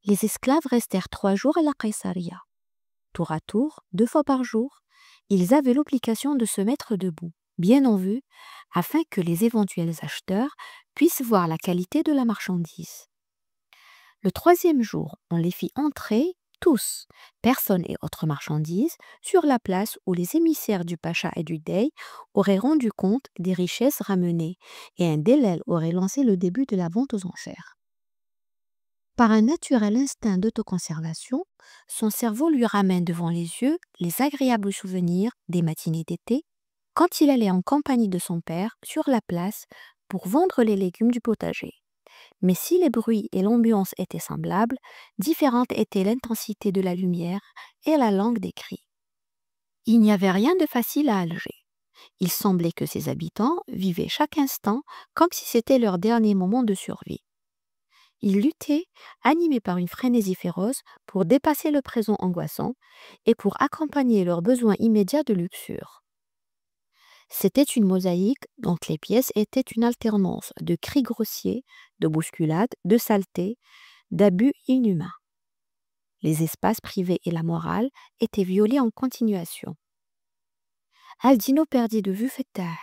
Les esclaves restèrent 3 jours à la Caïsaria. Tour à tour, 2 fois par jour, ils avaient l'obligation de se mettre debout, bien en vue, afin que les éventuels acheteurs puissent voir la qualité de la marchandise. Le 3e jour, on les fit entrer tous, personnes et autres marchandises, sur la place où les émissaires du pacha et du dey auraient rendu compte des richesses ramenées et un délai aurait lancé le début de la vente aux enchères. Par un naturel instinct d'autoconservation, son cerveau lui ramène devant les yeux les agréables souvenirs des matinées d'été, quand il allait en compagnie de son père sur la place pour vendre les légumes du potager. Mais si les bruits et l'ambiance étaient semblables, différente était l'intensité de la lumière et la langue des cris. Il n'y avait rien de facile à Alger. Il semblait que ses habitants vivaient chaque instant comme si c'était leur dernier moment de survie. Ils luttaient, animés par une frénésie féroce, pour dépasser le présent angoissant et pour accompagner leurs besoins immédiats de luxure. C'était une mosaïque dont les pièces étaient une alternance de cris grossiers, de bousculades, de saletés, d'abus inhumains. Les espaces privés et la morale étaient violés en continuation. Aldino perdit de vue Fettah.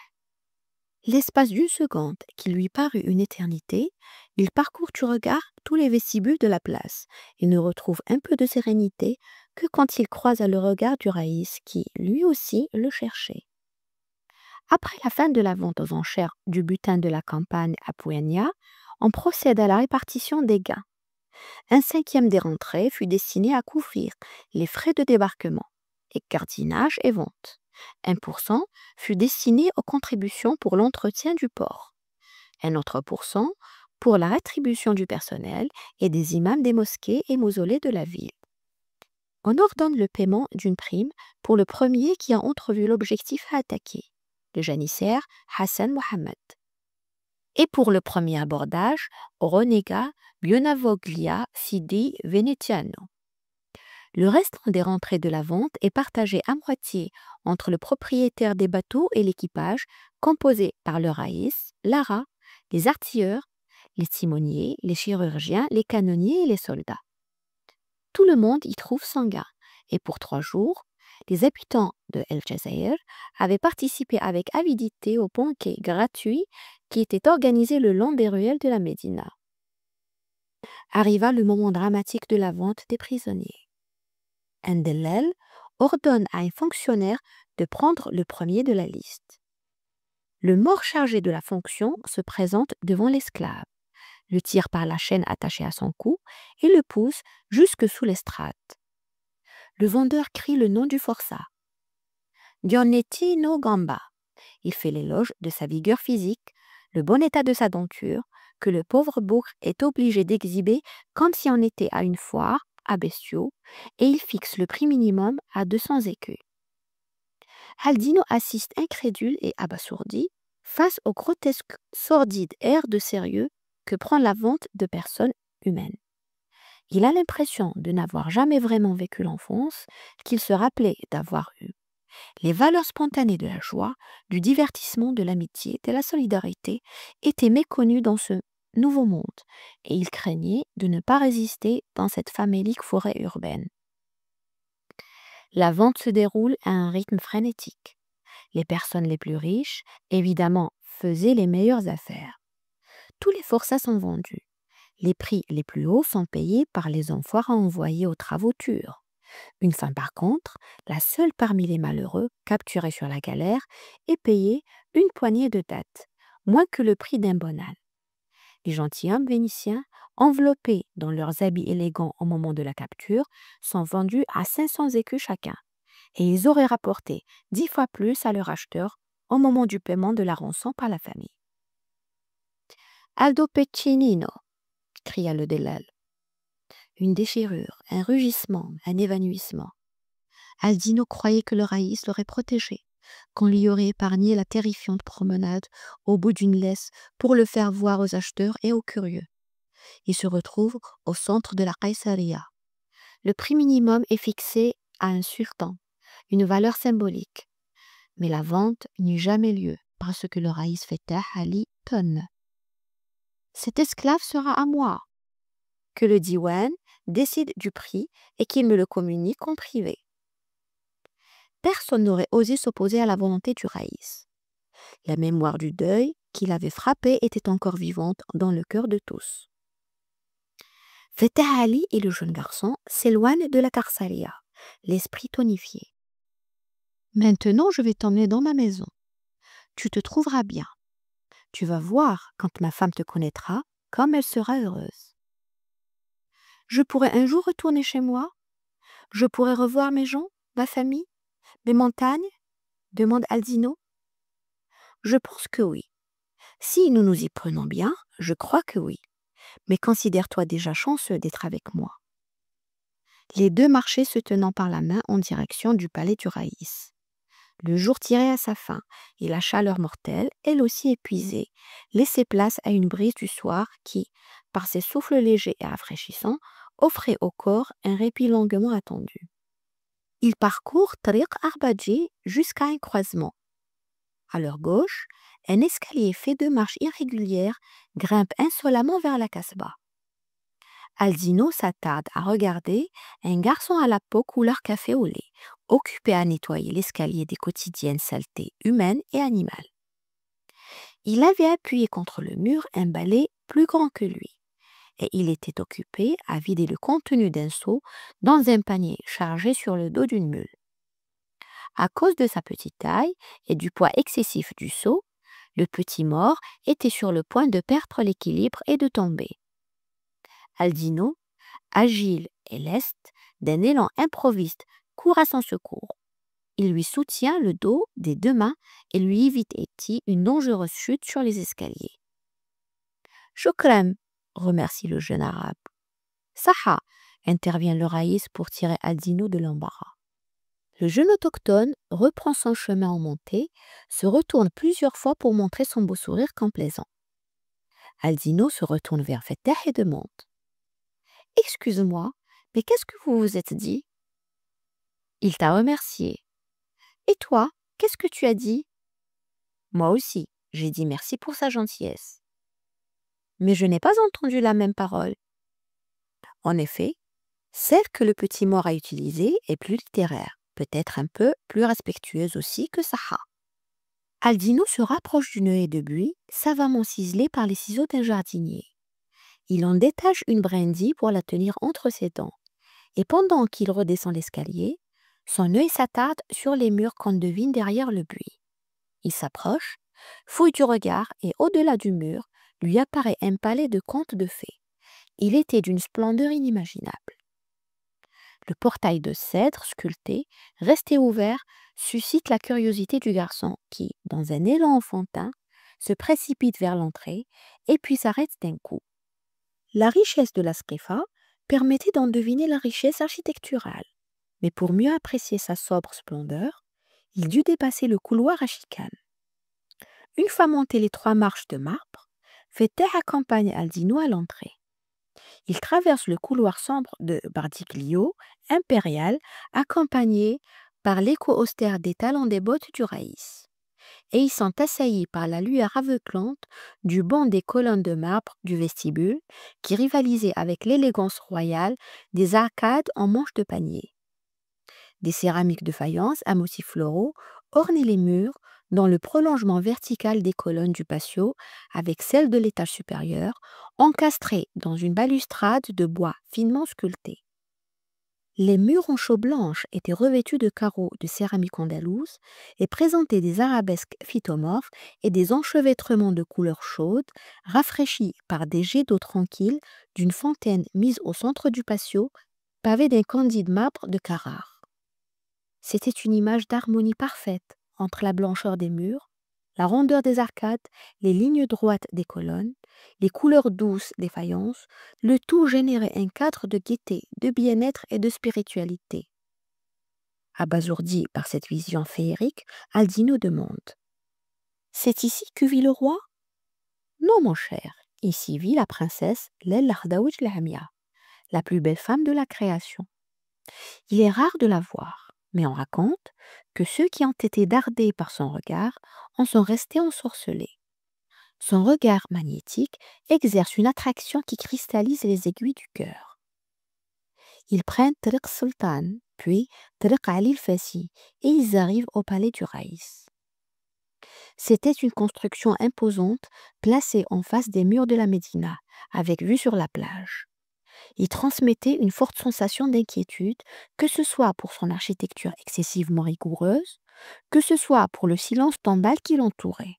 L'espace d'une seconde, qui lui parut une éternité, il parcourt du regard tous les vestibules de la place. Il ne retrouve un peu de sérénité que quand il croisa le regard du raïs qui, lui aussi, le cherchait. Après la fin de la vente aux enchères du butin de la campagne à Pouania, on procède à la répartition des gains. Un 5e des rentrées fut destiné à couvrir les frais de débarquement, écartinage et vente. 1% fut destiné aux contributions pour l'entretien du port. Un autre pourcent pour la rétribution du personnel et des imams des mosquées et mausolées de la ville. On ordonne le paiement d'une prime pour le premier qui a entrevu l'objectif à attaquer, le janissaire Hassan Mohammed. Et pour le premier abordage, au renégat Bionavoglia Sidi Venetiano. Le reste des rentrées de la vente est partagé à moitié entre le propriétaire des bateaux et l'équipage, composé par le raïs, l'ara, les artilleurs, les timoniers, les chirurgiens, les canonniers et les soldats. Tout le monde y trouve son gain, et pour 3 jours, les habitants de El Jazair avaient participé avec avidité au banquet gratuit qui était organisé le long des ruelles de la Médina. Arriva le moment dramatique de la vente des prisonniers. Un dellal ordonne à un fonctionnaire de prendre le premier de la liste. Le mort chargé de la fonction se présente devant l'esclave, le tire par la chaîne attachée à son cou et le pousse jusque sous l'estrade. Le vendeur crie le nom du forçat. Dionetti no Gamba. Il fait l'éloge de sa vigueur physique, le bon état de sa denture, que le pauvre bourg est obligé d'exhiber comme si on était à une foire à bestiaux, et il fixe le prix minimum à 200 écus. Aldino assiste incrédule et abasourdi face au grotesque sordide air de sérieux que prend la vente de personnes humaines. Il a l'impression de n'avoir jamais vraiment vécu l'enfance qu'il se rappelait d'avoir eu. Les valeurs spontanées de la joie, du divertissement, de l'amitié, de la solidarité étaient méconnues dans ce nouveau monde, et il craignait de ne pas résister dans cette famélique forêt urbaine. La vente se déroule à un rythme frénétique. Les personnes les plus riches, évidemment, faisaient les meilleures affaires. Tous les forçats sont vendus. Les prix les plus hauts sont payés par les enfoirés envoyés aux travaux durs. Une femme, par contre, la seule parmi les malheureux capturés sur la galère, est payée une poignée de dattes, moins que le prix d'un bon âne. Les gentilshommes vénitiens, enveloppés dans leurs habits élégants au moment de la capture, sont vendus à 500 écus chacun, et ils auraient rapporté 10 fois plus à leur acheteur au moment du paiement de la rançon par la famille. Aldo Peccinino, cria le dellal. Une déchirure, un rugissement, un évanouissement. Aldino croyait que le raïs l'aurait protégé, qu'on lui aurait épargné la terrifiante promenade au bout d'une laisse pour le faire voir aux acheteurs et aux curieux. Il se retrouve au centre de la Caïsaria. Le prix minimum est fixé à un sultan, une valeur symbolique. Mais la vente n'eut jamais lieu parce que le raïs Fettah Ali tonne. Cet esclave sera à moi, que le diwan décide du prix et qu'il me le communique en privé. Personne n'aurait osé s'opposer à la volonté du raïs. La mémoire du deuil qui l'avait frappé était encore vivante dans le cœur de tous. Fatah Ali et le jeune garçon s'éloignent de la Karsalia, l'esprit tonifié. Maintenant, je vais t'emmener dans ma maison. Tu te trouveras bien. Tu vas voir, quand ma femme te connaîtra, comme elle sera heureuse. Je pourrai un jour retourner chez moi? Je pourrai revoir mes gens, ma famille, mes montagnes? Demande Aldino. Je pense que oui. Si nous nous y prenons bien, je crois que oui. Mais considère-toi déjà chanceux d'être avec moi. Les deux marchaient se tenant par la main en direction du palais du raïs. Le jour tirait à sa fin et la chaleur mortelle, elle aussi épuisée, laissait place à une brise du soir qui, par ses souffles légers et rafraîchissants, offrait au corps un répit longuement attendu. Ils parcourent Tariq Arbadji jusqu'à un croisement. À leur gauche, un escalier fait de marches irrégulières grimpe insolemment vers la Casbah. Aldino s'attarde à regarder un garçon à la peau couleur café au lait, occupé à nettoyer l'escalier des quotidiennes saletés humaines et animales. Il avait appuyé contre le mur un balai plus grand que lui, et il était occupé à vider le contenu d'un seau dans un panier chargé sur le dos d'une mule. À cause de sa petite taille et du poids excessif du seau, le petit mort était sur le point de perdre l'équilibre et de tomber. Aldino, agile et leste, d'un élan improviste, court à son secours. Il lui soutient le dos des deux mains et lui évite une dangereuse chute sur les escaliers. Shukran, remercie le jeune arabe. Saha, intervient le raïs pour tirer Aldino de l'embarras. Le jeune autochtone reprend son chemin en montée, se retourne plusieurs fois pour montrer son beau sourire complaisant. Aldino se retourne vers Fatah et demande: Excuse-moi, mais qu'est-ce que vous vous êtes dit? Il t'a remercié. Et toi, qu'est-ce que tu as dit? Moi aussi, j'ai dit merci pour sa gentillesse. Mais je n'ai pas entendu la même parole. En effet, celle que le petit mort a utilisée est plus littéraire, peut-être un peu plus respectueuse aussi que Saha. Aldino se rapproche d'une haie de buis, savamment ciselée par les ciseaux d'un jardinier. Il en détache une brindille pour la tenir entre ses dents, et pendant qu'il redescend l'escalier, son œil s'attarde sur les murs qu'on devine derrière le buis. Il s'approche, fouille du regard et au-delà du mur, lui apparaît un palais de contes de fées. Il était d'une splendeur inimaginable. Le portail de cèdre sculpté, resté ouvert, suscite la curiosité du garçon qui, dans un élan enfantin, se précipite vers l'entrée et puis s'arrête d'un coup. La richesse de la skrifa permettait d'en deviner la richesse architecturale, mais pour mieux apprécier sa sobre splendeur, il dut dépasser le couloir à chicane. Une fois monté les 3 marches de marbre, Fatah accompagne Aldino à l'entrée. Il traverse le couloir sombre de Bardiglio, impérial, accompagné par l'écho austère des talons des bottes du raïs. Et ils sont assaillis par la lueur aveuglante du banc des colonnes de marbre du vestibule qui rivalisait avec l'élégance royale des arcades en manches de panier. Des céramiques de faïence à motifs floraux ornaient les murs dans le prolongement vertical des colonnes du patio avec celles de l'étage supérieur, encastrées dans une balustrade de bois finement sculpté. Les murs en chaux blanche étaient revêtus de carreaux de céramique andalouse et présentaient des arabesques phytomorphes et des enchevêtrements de couleurs chaudes, rafraîchis par des jets d'eau tranquille d'une fontaine mise au centre du patio, pavée d'un candide marbre de Carrare. C'était une image d'harmonie parfaite entre la blancheur des murs, la rondeur des arcades, les lignes droites des colonnes, les couleurs douces des faïences, le tout générait un cadre de gaieté, de bien-être et de spiritualité. Abasourdi par cette vision féerique, Aldino demande: C'est ici que vit le roi? Non, mon cher, ici vit la princesse Lel-Lardaouj Lahamia, la plus belle femme de la création. Il est rare de la voir, mais on raconte que ceux qui ont été dardés par son regard en sont restés ensorcelés. Son regard magnétique exerce une attraction qui cristallise les aiguilles du cœur. Ils prennent Tariq Sultan, puis Tariq Ali el-Fassi, et ils arrivent au palais du Raïs. C'était une construction imposante placée en face des murs de la Médina, avec vue sur la plage. Il transmettait une forte sensation d'inquiétude, que ce soit pour son architecture excessivement rigoureuse, que ce soit pour le silence tombal qui l'entourait.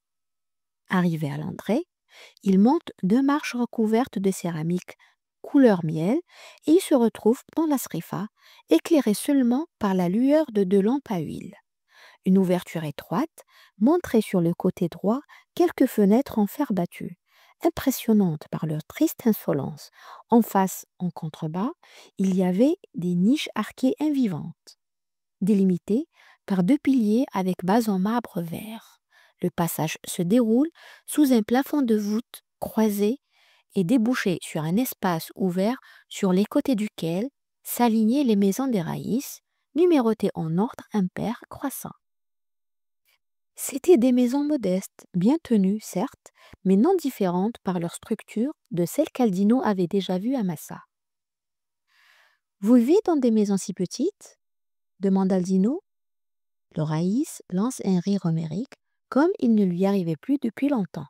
Arrivé à l'entrée, il monte 2 marches recouvertes de céramique couleur miel et il se retrouve dans la srifa, éclairé seulement par la lueur de 2 lampes à huile. Une ouverture étroite montrait sur le côté droit quelques fenêtres en fer battu, impressionnantes par leur triste insolence. En face, en contrebas, il y avait des niches arquées invivantes, délimitées par 2 piliers avec base en marbre vert. Le passage se déroule sous un plafond de voûte croisé et débouché sur un espace ouvert sur les côtés duquel s'alignaient les maisons des raïs, numérotées en ordre impair croissant. C'étaient des maisons modestes, bien tenues, certes, mais non différentes par leur structure de celles qu'Aldino avait déjà vues à Massa. Vous vivez dans des maisons si petites demanda Aldino. Le raïs lance un rire homérique, comme il ne lui arrivait plus depuis longtemps.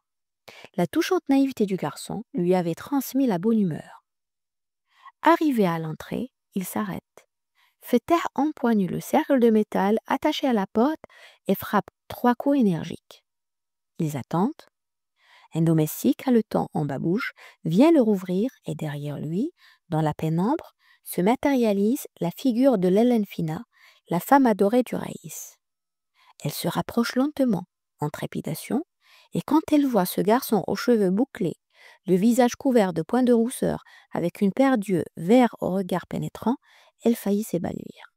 La touchante naïveté du garçon lui avait transmis la bonne humeur. Arrivé à l'entrée, il s'arrête. Fettah empoigne le cercle de métal attaché à la porte et frappe 3 coups énergiques. Ils attendent. Un domestique haletant en babouche vient le rouvrir et derrière lui, dans la pénombre, se matérialise la figure de l'Hélène Fina, la femme adorée du raïs. Elle se rapproche lentement, en trépidation, et quand elle voit ce garçon aux cheveux bouclés, le visage couvert de points de rousseur, avec une paire d'yeux verts au regard pénétrant, elle faillit s'évanouir.